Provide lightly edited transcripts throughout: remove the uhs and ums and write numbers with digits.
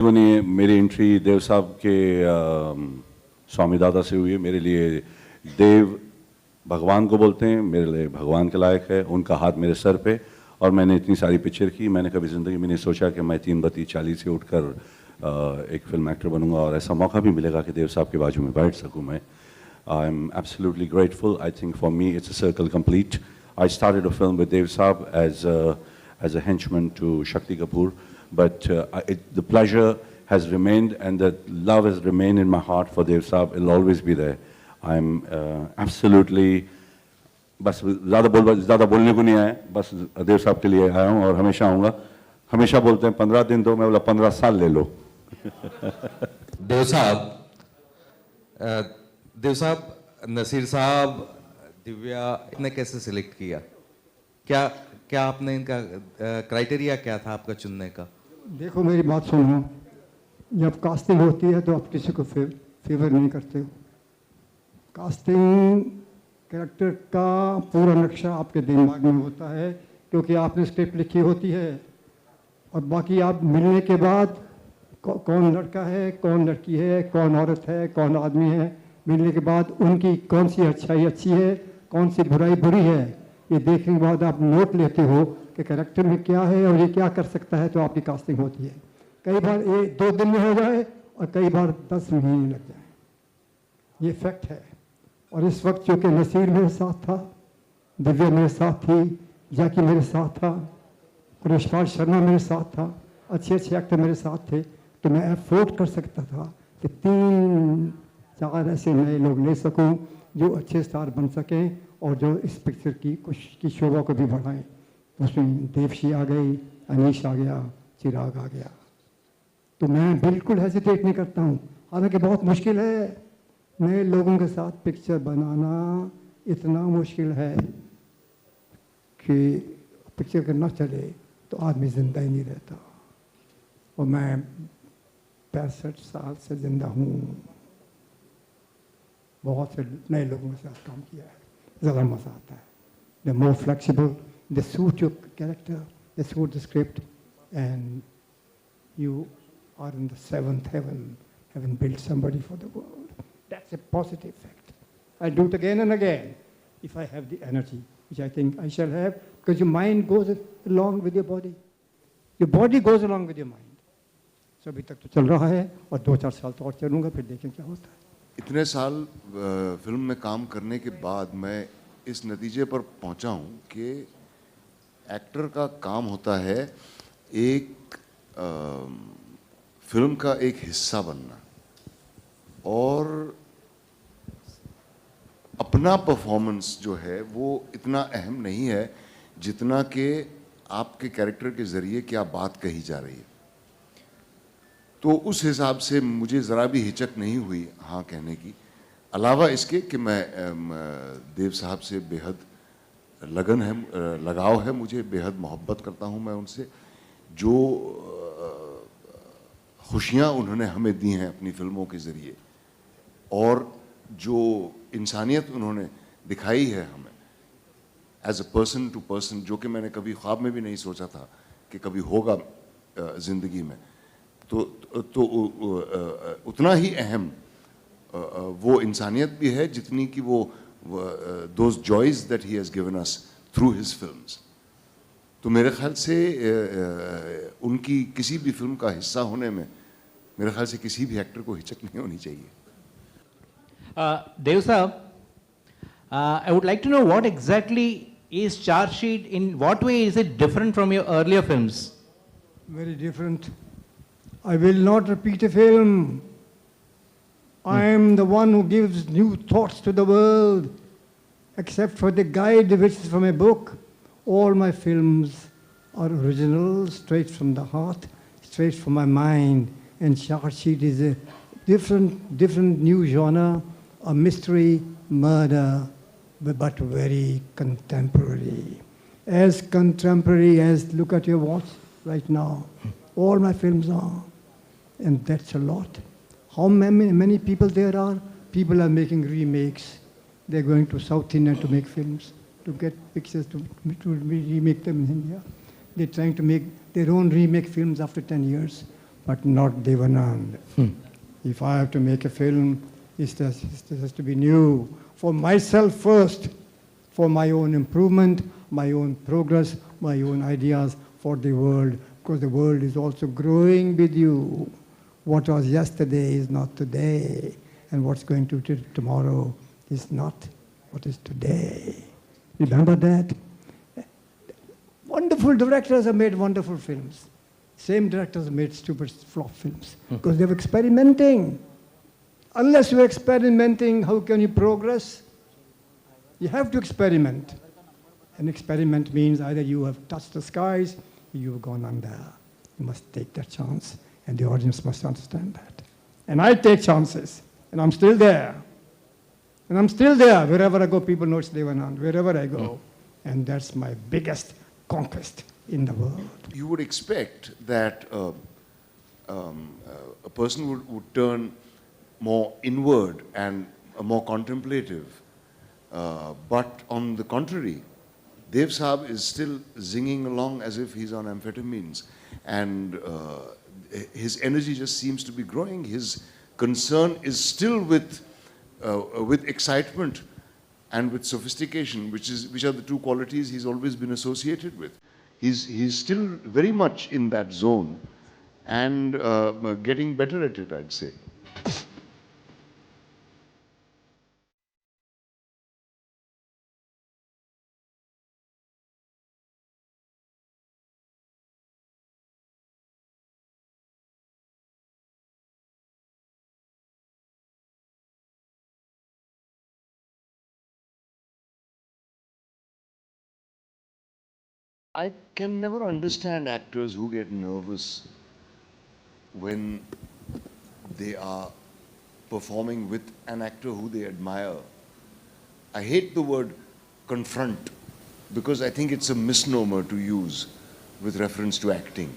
नहीं, मेरी एंट्री देव साहब के स्वामी दादा से हुई है। मेरे लिए देव भगवान को बोलते हैं, मेरे लिए भगवान के लायक है। उनका हाथ मेरे सर पे, और मैंने इतनी सारी पिक्चर की। मैंने कभी ज़िंदगी में नहीं सोचा कि मैं 3-32-40 से उठकर एक फिल्म एक्टर बनूंगा, और ऐसा मौका भी मिलेगा कि देव साहब के बाजू में बैठ सकूं मैं। I am absolutely grateful. I think for me it's a circle complete. I started a film with Dev Sahab as a henchman to Shakti Kapoor, but the pleasure has remained and the love has remained in my heart for Dev Saab. It'll always be there. I'm absolutely बस ज़्यादा बोलने को नहीं आया, बस देव साहब के लिए आया हूँ और हमेशा आऊँगा। हमेशा बोलते हैं 15 दिन दो, मैं बोला 15 साल ले लो। देव साहब, नसीर साहब, दिव्या, इतने कैसे सिलेक्ट किया? क्या आपने इनका क्राइटेरिया क्या था आपका चुनने का? देखो मेरी बात सुनो, जब कास्टिंग होती है तो आप किसी को फेवर नहीं करते हो। कास्टिंग कैरेक्टर का पूरा नक्शा आपके दिमाग में होता है, क्योंकि आपने स्क्रिप्ट लिखी होती है, और बाकी आप मिलने के बाद कौन लड़का है, कौन लड़की है, कौन औरत है, कौन आदमी है, मिलने के बाद उनकी कौन सी अच्छाई अच्छी है, कौन सी बुराई बुरी है, ये देखने के बाद आप नोट लेते हो कि कैरेक्टर में क्या है और ये क्या कर सकता है, तो आपकी कास्टिंग होती है। कई बार ये 2 दिन में हो जाए और कई बार 10 महीने लग जाए, ये फैक्ट है। और इस वक्त चूँकि नसीर मेरे साथ था, दिव्या मेरे साथ थी, जैकी मेरे साथ था, और यशपाल शर्मा मेरे साथ था, अच्छे एक्टर मेरे साथ थे, तो मैं एफोर्ड कर सकता था कि 3-4 ऐसे नए लोग ले सकूं जो अच्छे स्टार बन सकें और जो इस पिक्चर की शोभा को भी बढ़ाएं। उसमें देवशी आ गई, अनीश आ गया, चिराग आ गया, तो मैं बिल्कुल हेजिटेट नहीं करता हूँ। हालांकि बहुत मुश्किल है, नए लोगों के साथ पिक्चर बनाना इतना मुश्किल है कि पिक्चर अगर ना चले तो आदमी ज़िंदा ही नहीं रहता, और मैं 65 साल से ज़िंदा हूँ। बहुत से नए लोगों के साथ काम किया है, ज़्यादा मज़ा आता है। They're more flexible, they suit your character, they suit the script, and you are in the 7th heaven, having built somebody for the world. That's a positive fact. I'll do it again and again if I have the energy, which I think I shall have, because your mind goes along with your body. Your body goes along with your mind. So अभी तक तो चल रहा है, और 2-4 साल तो और चलूँगा, फिर देखें क्या होता है। इतने साल फिल्म में काम करने के बाद मैं इस नतीजे पर पहुंचा हूं कि एक्टर का काम होता है एक फिल्म का एक हिस्सा बनना, और अपना परफॉर्मेंस जो है वो इतना अहम नहीं है जितना कि आपके कैरेक्टर के ज़रिए क्या बात कही जा रही है। तो उस हिसाब से मुझे ज़रा भी हिचक नहीं हुई हाँ कहने की, अलावा इसके कि मैं देव साहब से बेहद लगाव है, मुझे बेहद मोहब्बत करता हूँ मैं उनसे। जो खुशियाँ उन्होंने हमें दी हैं अपनी फिल्मों के ज़रिए, और जो इंसानियत उन्होंने दिखाई है हमें as a person to person, जो कि मैंने कभी ख्वाब में भी नहीं सोचा था कि कभी होगा ज़िंदगी में, तो उतना ही अहम वो इंसानियत भी है जितनी कि वो those joys that he has given us through his films. तो मेरे ख्याल से उनकी किसी भी फिल्म का हिस्सा होने में मेरे ख्याल से किसी भी एक्टर को हिचक नहीं होनी चाहिए। Dev Saab, I would like to know what exactly is Charge Sheet, in what way is it different from your earlier films? Very different. I will not repeat a film. I am the one who gives new thoughts to the world, except for the guide which is from a book. All my films are original, straight from the heart, straight from my mind. And Charge Sheet is a different new genre, a mystery, murder, but very contemporary. As contemporary as, look at your watch right now. All my films are, and that's a lot. How many people there are? People are making remakes. They're going to South India to make films, to get pictures, to remake them in India. They're trying to make their own remake films after 10 years. but not Devanand. If I have to make a film, it has to be new. For myself first, for my own improvement, my own progress, my own ideas for the world, because the world is also growing with you. What was yesterday is not today, and what's going to be tomorrow is not what is today. Remember that? Wonderful directors have made wonderful films. Same directors have made stupid flop films because they're experimenting. Unless you're experimenting, how can you progress? You have to experiment. And experiment means either you have touched the skies or you have gone under. You must take that chance, and the audience must understand that. And I take chances, and I'm still there. And I'm still there. Wherever I go, people know it's Devanand, wherever I go. And that's my biggest conquest in the world. You would expect that a person would turn more inward and more contemplative. But on the contrary, Dev Saab is still zinging along as if he's on amphetamines. And his energy just seems to be growing. His concern is still with excitement and with sophistication, which are the two qualities he's always been associated with. He's still very much in that zone and getting better at it, I'd say. I can never understand actors who get nervous when they are performing with an actor who they admire. I hate the word confront because I think it's a misnomer to use with reference to acting.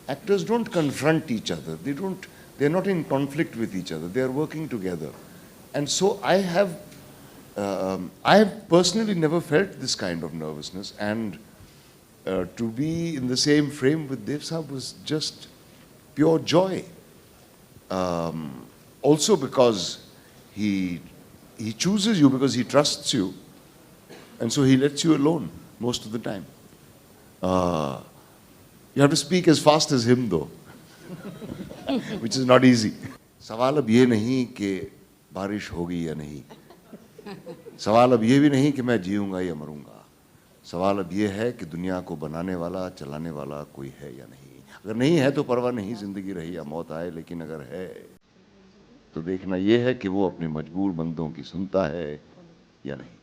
Actors don't confront each other. They're not in conflict with each other. They're working together. And so I have personally never felt this kind of nervousness, and to be in the same frame with Dev Saab was just pure joy. Also because he chooses you because he trusts you, and so he lets you alone most of the time. You have to speak as fast as him though, which is not easy. सवाल अब ये नहीं कि बारिश होगी या नहीं, सवाल अब ये भी नहीं कि मैं जीऊंगा या मरूंगा, सवाल अब ये है कि दुनिया को बनाने वाला चलाने वाला कोई है या नहीं। अगर नहीं है तो परवाह नहीं, जिंदगी रही या मौत आए, लेकिन अगर है तो देखना ये है कि वो अपने मजबूर बंदों की सुनता है या नहीं।